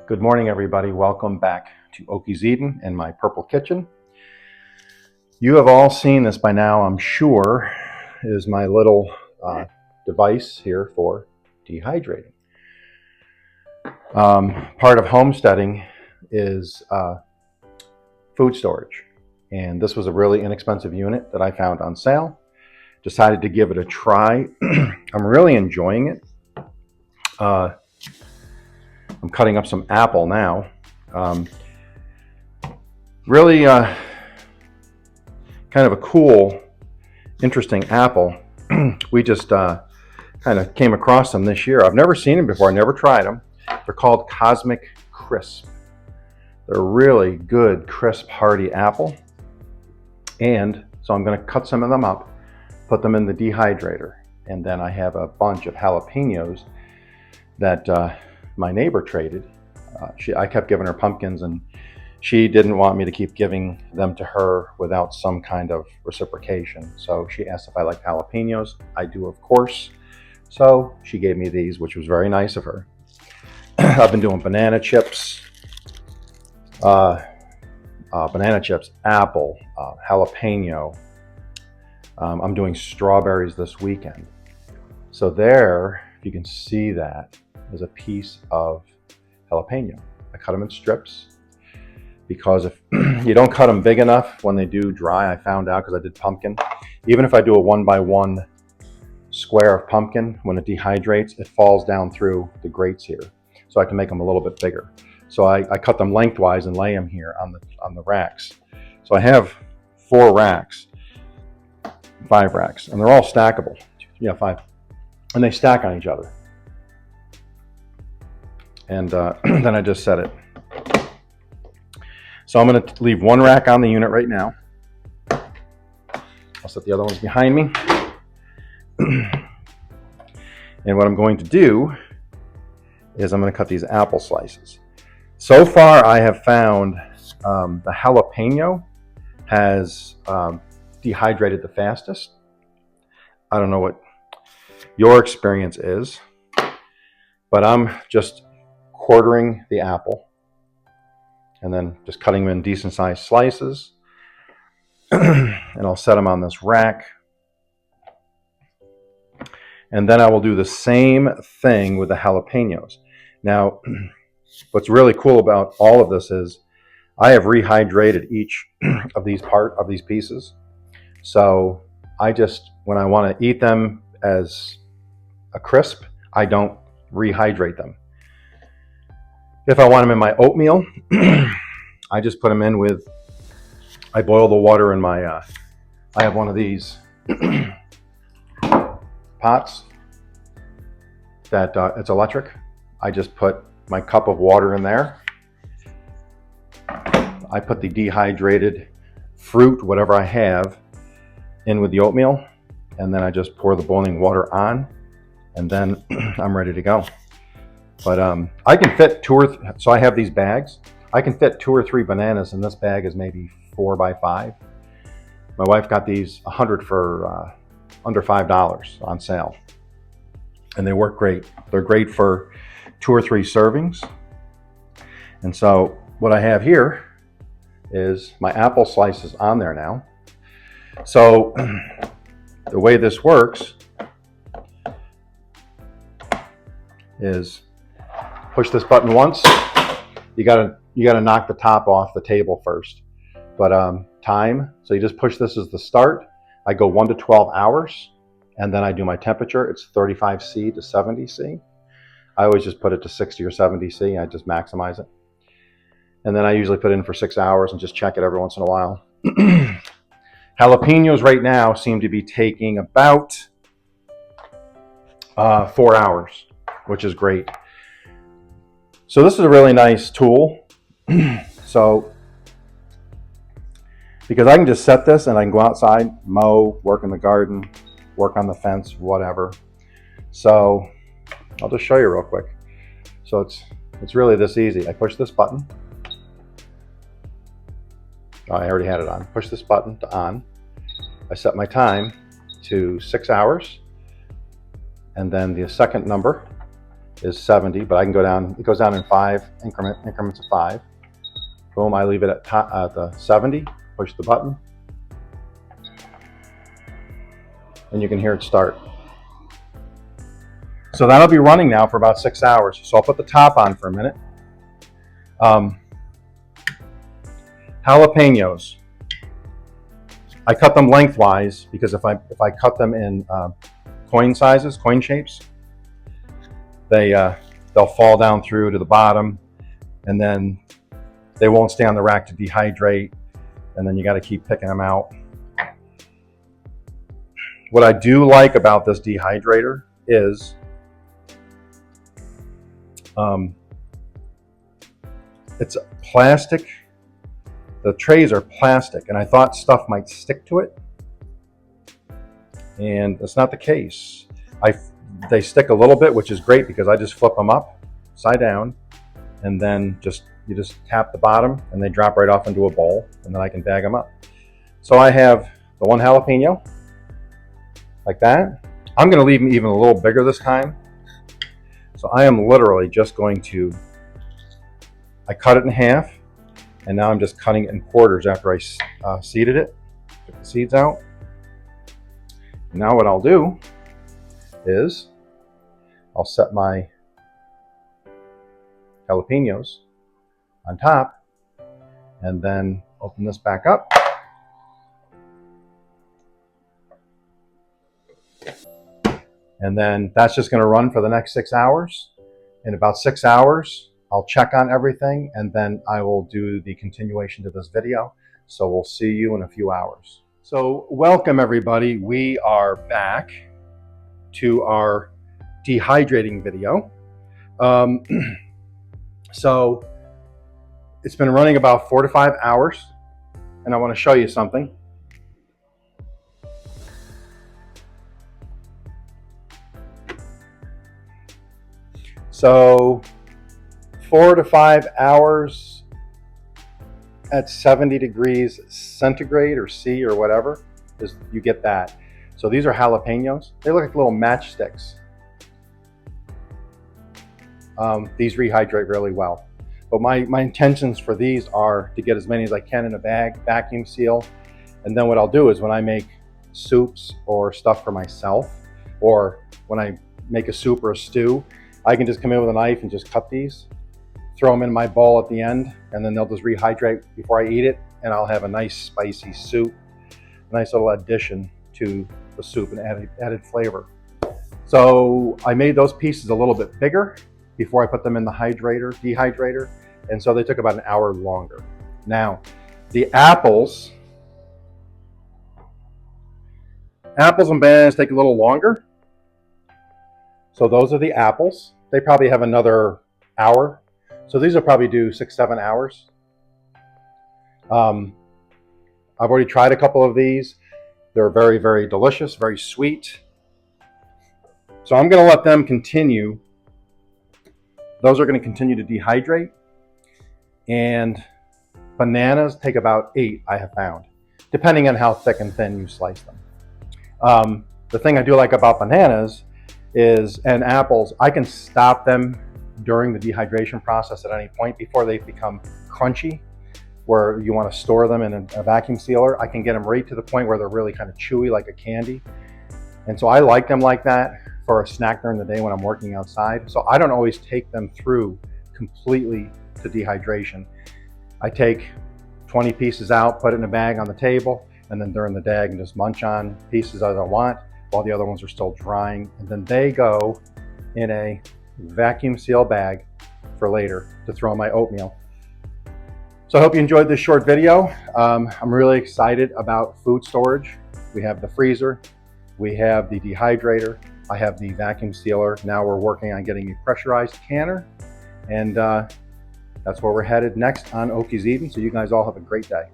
Good morning, everybody. Welcome back to Okies Eden and my purple kitchen. You have all seen this by now, I'm sure, is my little device here for dehydrating. Part of homesteading is food storage, and this was a really inexpensive unit that I found on sale. Decided to give it a try. I'm really enjoying it. I'm cutting up some apple now. Really kind of a cool, interesting apple. We just kind of came across them this year. I've never seen them before. I never tried them. They're called Cosmic Crisp. They're really good, crisp, hearty apple. And so I'm going to cut some of them up, put them in the dehydrator. And then I have a bunch of jalapeños that my neighbor traded. I kept giving her pumpkins, and she didn't want me to keep giving them to her without some kind of reciprocation. So she asked if I like jalapeños. I do, of course. So she gave me these, which was very nice of her. I've been doing banana chips, apple, jalapeno. I'm doing strawberries this weekend. So there, if you can see that, is a piece of jalapeno. I cut them in strips because if you don't cut them big enough when they do dry, I found out because I did pumpkin, even if I do a 1x1 square of pumpkin, when it dehydrates, it falls down through the grates here. So I can make them a little bit bigger. So I cut them lengthwise and lay them here on the racks. So I have 5 racks, and they're all stackable. Yeah, 5. And they stack on each other. And then I just set it. So I'm going to leave one rack on the unit right now. I'll set the other ones behind me. And what I'm going to do is I'm going to cut these apple slices. So far I have found the jalapeno has dehydrated the fastest. I don't know what your experience is, but I'm just quartering the apple and then just cutting them in decent sized slices. And I'll set them on this rack. And then I will do the same thing with the jalapenos. Now, what's really cool about all of this is I have rehydrated each of these pieces. So I just, when I want to eat them as a crisp, I don't rehydrate them. If I want them in my oatmeal, I just put them in with, I boil the water in my, I have one of these pots that it's electric. I just put my cup of water in there. I put the dehydrated fruit, whatever I have, in with the oatmeal, and then I just pour the boiling water on, and then I'm ready to go. But I can fit so I have these bags. I can fit 2 or 3 bananas, and this bag is maybe 4x5. My wife got these 100 for under $5 on sale, and they work great. They're great for 2 or 3 servings. And so what I have here is my apple slices on there now. So the way this works is push this button once. You gotta knock the top off the table first. But time, so you just push this as the start. I go 1 to 12 hours, and then I do my temperature. It's 35 C to 70 C. I always just put it to 60 or 70 C. I just maximize it. And then I usually put it in for 6 hours and just check it every once in a while. Jalapenos right now seem to be taking about 4 hours, which is great. So this is a really nice tool. So, because I can just set this and I can go outside, mow, work in the garden, work on the fence, whatever. So I'll just show you real quick. So it's really this easy. I push this button. Oh, I already had it on. Push this button to on. I set my time to 6 hours. And then the second number is 70, but I can go down, it goes down in increments of 5. Boom, I leave it at the 70, push the button, and you can hear it start. So that'll be running now for about 6 hours. So I'll put the top on for a minute. Jalapeños. I cut them lengthwise because if I cut them in coin sizes, coin shapes, they'll fall down through to the bottom, and then they won't stay on the rack to dehydrate, and then you got to keep picking them out. What I do like about this dehydrator is it's plastic. The trays are plastic, and I thought stuff might stick to it, and that's not the case. They stick a little bit, which is great because I just flip them up, side down, and then you just tap the bottom, and they drop right off into a bowl, and then I can bag them up. So I have the one jalapeno, like that. I'm going to leave them even a little bigger this time. So I am literally just going to, I cut it in half, and now I'm just cutting it in quarters after I seeded it, took the seeds out. Now what I'll do is I'll set my jalapenos on top, and then open this back up. And then that's just going to run for the next 6 hours. In about 6 hours, I'll check on everything, and then I will do the continuation to this video. So we'll see you in a few hours. So welcome everybody. We are back to our dehydrating video. So it's been running about 4 to 5 hours, and I want to show you something. So 4 to 5 hours at 70 degrees centigrade or C or whatever, you get that. So these are jalapenos. They look like little matchsticks. These rehydrate really well. But my intentions for these are to get as many as I can in a bag, vacuum seal, and then what I'll do is when I make soups or stuff for myself, or when I make a soup or a stew, I can just come in with a knife and just cut these, throw them in my bowl at the end, and then they'll just rehydrate before I eat it, and I'll have a nice spicy soup, a nice little addition to the soup and added flavor. So I made those pieces a little bit bigger before I put them in the dehydrator, and so they took about an hour longer. Now, the apples and bananas take a little longer. So those are the apples. They probably have another hour. So these will probably do 6-7 hours. I've already tried a couple of these. They're very, very delicious, very sweet. So I'm going to let them continue. Those are going to continue to dehydrate. And bananas take about 8, I have found, depending on how thick and thin you slice them. The thing I do like about bananas and apples, I can stop them during the dehydration process at any point before they become crunchy, where you want to store them in a vacuum sealer. I can get them right to the point where they're really kind of chewy like a candy. And so I like them like that for a snack during the day when I'm working outside. So I don't always take them through completely to dehydration. I take 20 pieces out, put it in a bag on the table, and then during the day I can just munch on pieces I don't want while the other ones are still drying, and then they go in a vacuum seal bag for later to throw in my oatmeal. So I hope you enjoyed this short video. I'm really excited about food storage. We have the freezer, we have the dehydrator, I have the vacuum sealer. Now we're working on getting a pressurized canner, and that's where we're headed next on Okies Eating. So you guys all have a great day.